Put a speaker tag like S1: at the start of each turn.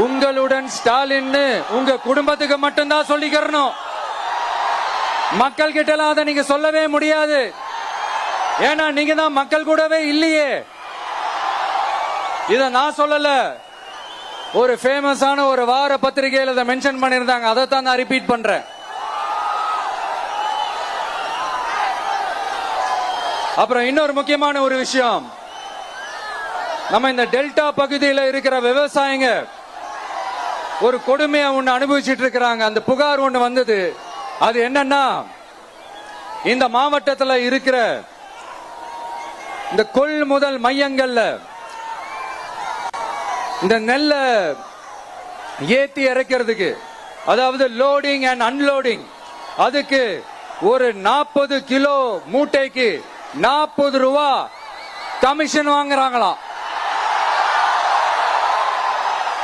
S1: உங்களுடன் ஸ்டாலின் உங்க குடும்பத்துக்கு மட்டும்தான் சொல்லிக்கிறணும். மக்கள் கிட்ட எல்லாம் அதை நீங்க சொல்லவே முடியாது. ஏன்னா நீங்க தான் மக்கள் கூடவே இல்லையே. இத நான் சொல்லல, ஒரு ஃபேமஸான ஒரு வார பத்திரிகையில் இதை மென்ஷன் பண்ணிருந்தாங்க. அதைத்தான் நான் ரிப்பீட் பண்றேன். அப்புறம் இன்னொரு முக்கியமான ஒரு விஷயம், நம்ம இந்த டெல்டா பகுதியில் இருக்கிற விவசாயிங்க ஒரு கொடுமையை ஒண்ணு அனுபவிச்சுட்டு இருக்கிறாங்க. அந்த புகார் ஒண்ணு வந்தது. அது என்னன்னா, இந்த மாவட்டத்தில் இருக்கிற இந்த கொள்முதல் மையங்கள்ல இந்த நெல்ல ஏத்தி இறக்கிறதுக்கு, அதாவது லோடிங் அண்ட் அன்லோடிங், அதுக்கு ஒரு 40 கிலோ மூட்டைக்கு 40 ரூபாய் கமிஷன் வாங்குறாங்களாம்.